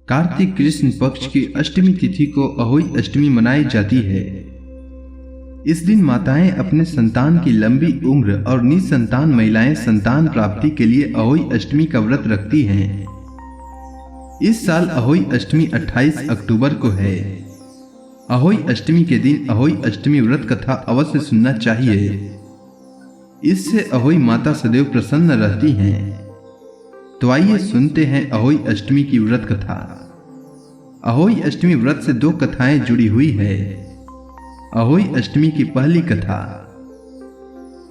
कार्तिक कृष्ण पक्ष की अष्टमी तिथि को अहोई अष्टमी मनाई जाती है। इस दिन माताएं अपने संतान की लंबी उम्र और निसंतान महिलाएं संतान प्राप्ति के लिए अहोई अष्टमी का व्रत रखती हैं। इस साल अहोई अष्टमी 28 अक्टूबर को है। अहोई अष्टमी के दिन अहोई अष्टमी व्रत कथा अवश्य सुनना चाहिए। इससे अहोई माता सदैव प्रसन्न रहती हैं। तो आइए सुनते हैं अहोई अष्टमी की व्रत कथा। अहोई अष्टमी व्रत से दो कथाएं जुड़ी हुई है। अहोई अष्टमी की पहली कथा।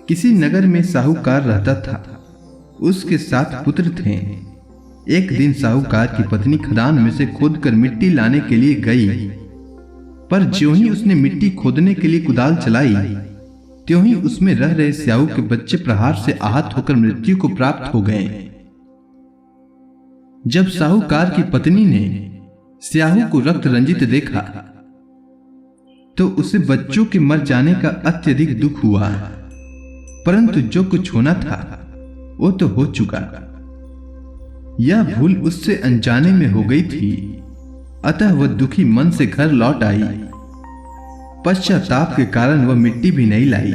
किसी नगर में साहूकार रहता था। उसके 7 पुत्र थे। एक दिन साहूकार की पत्नी खदान में से खोदकर मिट्टी लाने के लिए गई, पर ज्यों ही उसने मिट्टी खोदने के लिए कुदाल चलाई, त्यों ही उसमें रह रहे स्याहू के बच्चे प्रहार से आहत होकर मृत्यु को प्राप्त हो गए। जब साहूकार की पत्नी ने स्याहू को रक्त रंजित देखा तो उसे बच्चों के मर जाने का अत्यधिक दुख हुआ, परंतु जो कुछ होना था वो तो हो चुका। यह भूल उससे अनजाने में हो गई थी, अतः वह दुखी मन से घर लौट आई। पश्चाताप के कारण वह मिट्टी भी नहीं लाई।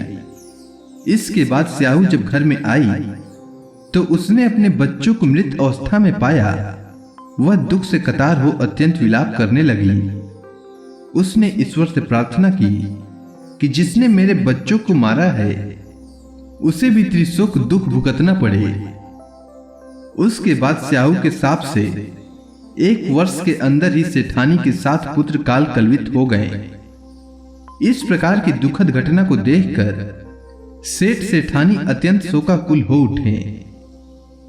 इसके बाद स्याहू जब घर में आई तो उसने अपने बच्चों को मृत अवस्था में पाया। वह दुख से कतार हो अत्यंत विलाप करने लगी। उसने ईश्वर से प्रार्थना की कि जिसने मेरे बच्चों को मारा है उसे भी त्रिशोक दुख भुगतना पड़े। उसके बाद स्याहू के शाप से 1 वर्ष के अंदर ही सेठानी के 7 पुत्र काल कलवित हो गए। इस प्रकार की दुखद घटना को देखकर सेठ सेठानी अत्यंत शोकाकुल हो उठे।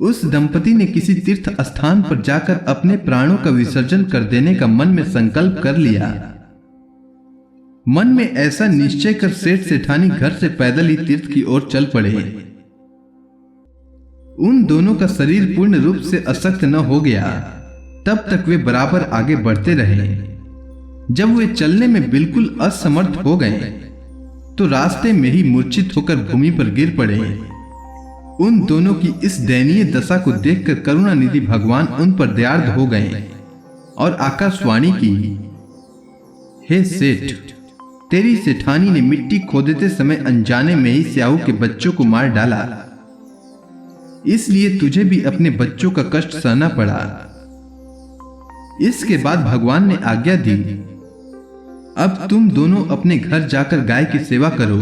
उस दंपति ने किसी तीर्थ स्थान पर जाकर अपने प्राणों का विसर्जन कर देने का मन में संकल्प कर लिया। मन में ऐसा निश्चय कर सेठ सेठानी घर से पैदल ही तीर्थ की ओर चल पड़े। उन दोनों का शरीर पूर्ण रूप से अशक्त न हो गया तब तक वे बराबर आगे बढ़ते रहे। जब वे चलने में बिल्कुल असमर्थ हो गए तो रास्ते में ही मूर्छित होकर भूमि पर गिर पड़े। उन दोनों की इस दयनीय दशा को देखकर करुणानिधि भगवान उन पर दयार्द हो गए और आकाशवाणी की, हे सेठ, तेरी सेठानी ने मिट्टी खोदते समय अनजाने में ही स्याहू के बच्चों को मार डाला, इसलिए तुझे भी अपने बच्चों का कष्ट सहना पड़ा। इसके बाद भगवान ने आज्ञा दी, अब तुम दोनों अपने घर जाकर गाय की सेवा करो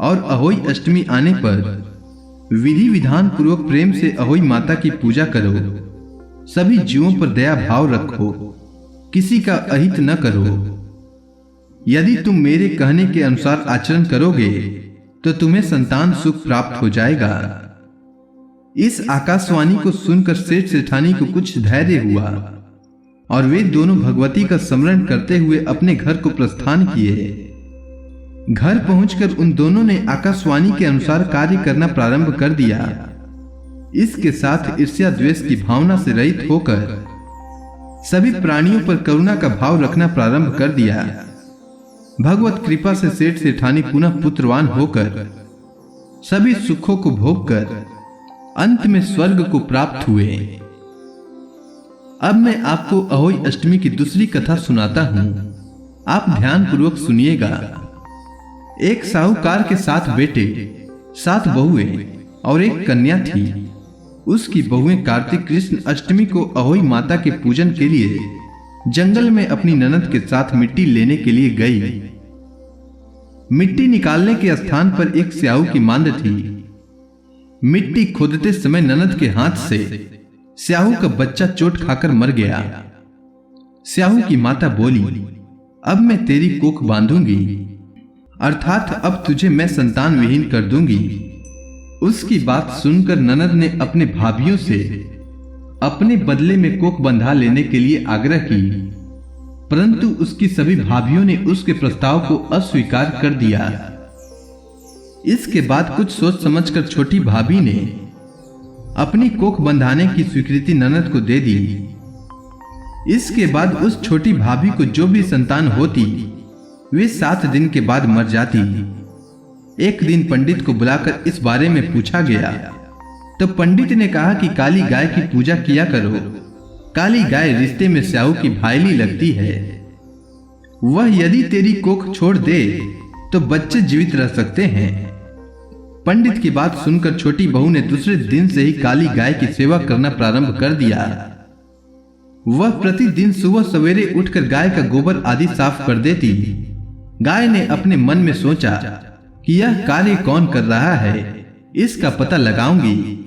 और अहोई अष्टमी आने पर विधि विधान पूर्वक प्रेम से अहोई माता की पूजा करो। सभी जीवों पर दया भाव रखो, किसी का अहित न करो। यदि तुम मेरे कहने के अनुसार आचरण करोगे तो तुम्हें संतान सुख प्राप्त हो जाएगा। इस आकाशवाणी को सुनकर सेठ सेठानी को कुछ धैर्य हुआ और वे दोनों भगवती का स्मरण करते हुए अपने घर को प्रस्थान किए। घर पहुंचकर उन दोनों ने आकाशवाणी के अनुसार कार्य करना प्रारंभ कर दिया। इसके साथ ईर्ष्या द्वेष की भावना से रहित होकर सभी प्राणियों पर करुणा का भाव रखना प्रारंभ कर दिया। भगवत कृपा से सेठ सेठानी पुनः पुत्रवान होकर सभी सुखों को भोगकर अंत में स्वर्ग को प्राप्त हुए। अब मैं आपको अहोई अष्टमी की दूसरी कथा सुनाता हूं। आप ध्यान पूर्वक सुनिएगा। एक साहूकार के 7 बेटे, 7 बहुएं और एक कन्या थी। उसकी बहुएं कार्तिक कृष्ण अष्टमी को अहोई माता के पूजन के लिए जंगल में अपनी ननद के साथ मिट्टी लेने के लिए गई। मिट्टी निकालने के स्थान पर एक स्याहू की मांद थी। मिट्टी खोदते समय ननद के हाथ से स्याहू का बच्चा चोट खाकर मर गया। स्याहू की माता बोली, अब मैं तेरी कोख बांधूंगी, अर्थात अब तुझे मैं संतान विहीन कर दूंगी। उसकी बात सुनकर ननद ने अपने भाभियों से अपने बदले में कोख बंधा लेने के लिए आग्रह की, परंतु उसकी सभी भाभियों ने उसके प्रस्ताव को अस्वीकार कर दिया। इसके बाद कुछ सोच समझकर छोटी भाभी ने अपनी कोख बंधाने की स्वीकृति ननद को दे दी। इसके बाद उस छोटी भाभी को जो भी संतान होती वे 7 दिन के बाद मर जाती। एक दिन पंडित को बुलाकर इस बारे में पूछा गया तो पंडित ने कहा कि काली गाय की पूजा किया करो, काली गाय रिश्ते में स्याहू की भाईली लगती है। वह यदि तेरी कोख छोड़ दे तो बच्चे जीवित रह सकते हैं। पंडित की बात सुनकर छोटी बहू ने दूसरे दिन से ही काली गाय की सेवा करना प्रारंभ कर दिया। वह प्रतिदिन सुबह सवेरे उठकर गाय का गोबर आदि साफ कर देती। गाय ने अपने मन में सोचा कि यह कार्य कौन कर रहा है, इसका पता लगाऊंगी।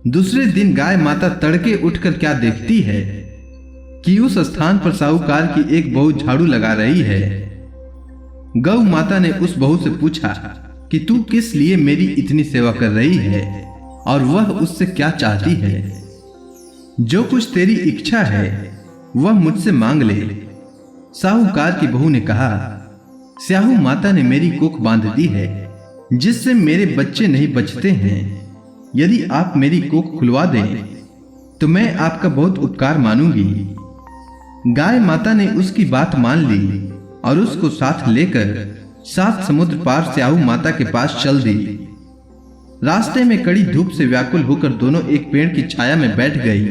दूसरे दिन गाय माता तड़के उठकर क्या देखती है कि उस स्थान पर साहूकार की एक बहू झाड़ू लगा रही है। गौ माता ने उस बहू से पूछा कि तू किस लिए मेरी इतनी सेवा कर रही है और वह उससे क्या चाहती है। जो कुछ तेरी इच्छा है वह मुझसे मांग ले। साहूकार की बहू ने कहा, स्याहू माता ने मेरी कोख बांध दी है जिससे मेरे बच्चे नहीं बचते हैं। यदि आप मेरी कोख खुलवा दें तो मैं आपका बहुत उपकार मानूंगी। गाय माता ने उसकी बात मान ली और उसको साथ लेकर 7 समुद्र पार स्याहू माता के पास चल दी। रास्ते में कड़ी धूप से व्याकुल होकर दोनों एक पेड़ की छाया में बैठ गई।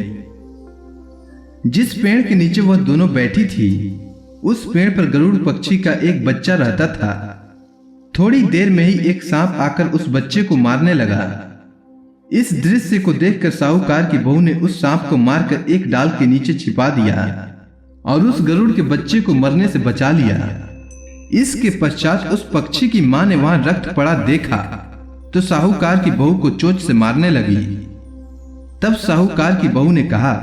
जिस पेड़ के नीचे वह दोनों बैठी थी उस पेड़ पर गरुड़ पक्षी का एक बच्चा रहता था। थोड़ी देर में ही एक सांप आकर उस बच्चे को मारने लगा। इस दृश्य को देखकर साहूकार की बहू ने उस सांप को मारकर एक डाल के नीचे छिपा दिया और उस गरुड़ के बच्चे को मरने से बचा लिया। इसके पश्चात उस पक्षी की मां ने वहां रक्त पड़ा देखा तो साहूकार की बहू को चोंच से मारने लगी। तब साहूकार की बहू ने कहा,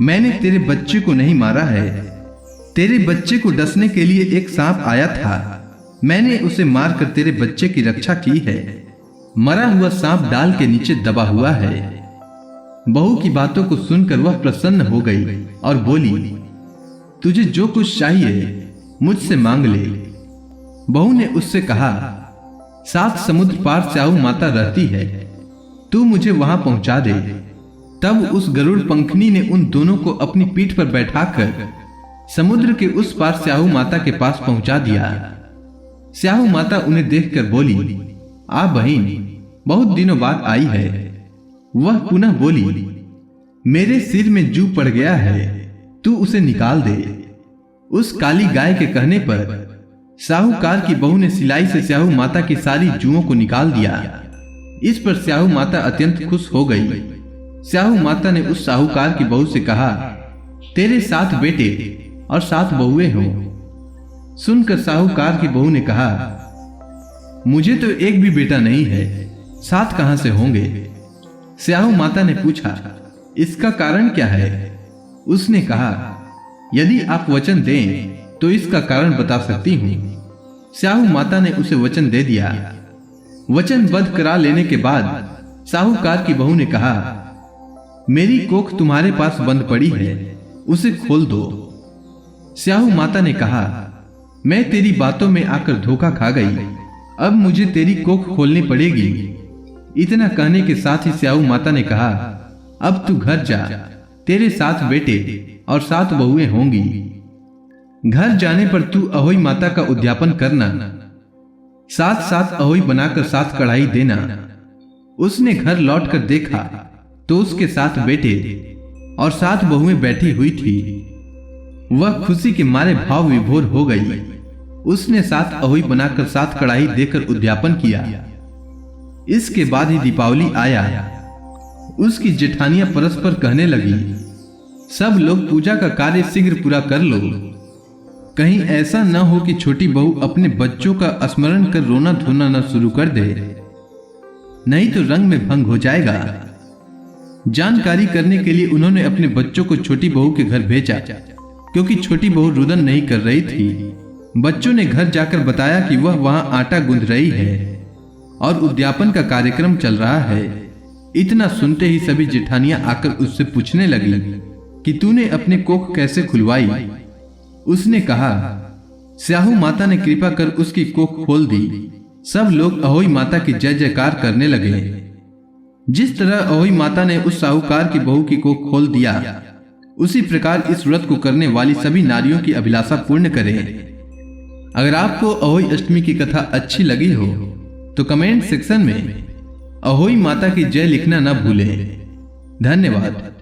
मैंने तेरे बच्चे को नहीं मारा है। तेरे बच्चे को डसने के लिए एक सांप आया था, मैंने उसे मारकर तेरे बच्चे की रक्षा की है। मरा हुआ सांप डाल के नीचे दबा हुआ है। बहू की बातों को सुनकर वह प्रसन्न हो गई और बोली, तुझे जो कुछ चाहिए मुझसे मांग ले। बहू ने उससे कहा, 7 समुद्र पार स्याहू माता रहती है, तू मुझे वहां पहुंचा दे। तब उस गरुड़ पंखनी ने उन दोनों को अपनी पीठ पर बैठाकर समुद्र के उस पार स्याहू माता के पास पहुंचा दिया। स्याहू माता उन्हें देखकर बोली, आ बहन, बहुत दिनों बाद आई है। वह पुनः बोली, मेरे सिर में जू पड़ गया है, तू उसे निकाल दे। उस काली गाय के कहने पर साहूकार की बहू ने सिलाई से स्याहू माता की सारी जुओं को निकाल दिया। इस पर स्याहू माता अत्यंत खुश हो गई। स्याहू माता ने उस साहूकार की बहू से कहा, तेरे 7 बेटे और 7 बहुएं हो। सुनकर साहूकार की बहू ने कहा, मुझे तो एक भी बेटा नहीं है, 7 कहां से होंगे। स्याहू माता ने पूछा, इसका कारण क्या है। उसने कहा, यदि आप वचन दें तो इसका कारण बता सकती हूं। स्याहू माता ने उसे वचन दे दिया। वचनबद्ध करा लेने के बाद साहूकार की बहू ने कहा, मेरी कोख तुम्हारे पास बंद पड़ी है, उसे खोल दो। स्याहू माता ने कहा, मैं तेरी बातों में आकर धोखा खा गई, अब मुझे तेरी कोख खोलनी पड़ेगी। इतना कहने के साथ ही स्याहू माता ने कहा, अब तू घर जा, तेरे 7 बेटे और 7 बहुएं होंगी। घर जाने पर तू अहोई माता का उद्यापन करना, 7 अहोई बनाकर 7 कढ़ाई देना। उसने घर लौटकर देखा तो उसके 7 बेटे और 7 बहुएं बैठी हुई थी। वह खुशी के मारे भाव विभोर हो गई। उसने 7 अहोई बनाकर 7 कढ़ाई देकर उद्यापन किया। इसके बाद ही दीपावली आया। उसकी जेठानियां परस्पर कहने लगी, सब लोग पूजा का कार्य शीघ्र पूरा कर लो, कहीं ऐसा न हो कि छोटी बहू अपने बच्चों का स्मरण कर रोना धोना न शुरू कर दे, नहीं तो रंग में भंग हो जाएगा। जानकारी करने के लिए उन्होंने अपने बच्चों को छोटी बहू के घर भेजा, क्योंकि छोटी बहू रुदन नहीं कर रही थी। बच्चों ने घर जाकर बताया कि वह वहां आटा गूंथ रही है और उद्यापन का कार्यक्रम चल रहा है। इतना सुनते ही सभी जेठानियां आकर उससे पूछने लगी कि तूने अपने कोख कैसे खुलवाई। उसने कहा, स्याहू माता ने कृपा कर उसकी कोख खोल दी। सब लोग अहोई माता की जय जयकार करने लगे। जिस तरह अहोई माता ने उस साहूकार की बहू की कोख खोल दिया, उसी प्रकार इस व्रत को करने वाली सभी नारियों की अभिलाषा पूर्ण करें। अगर आपको अहोई अष्टमी की कथा अच्छी लगी हो तो कमेंट सेक्शन में अहोई माता की जय लिखना न भूलें। धन्यवाद।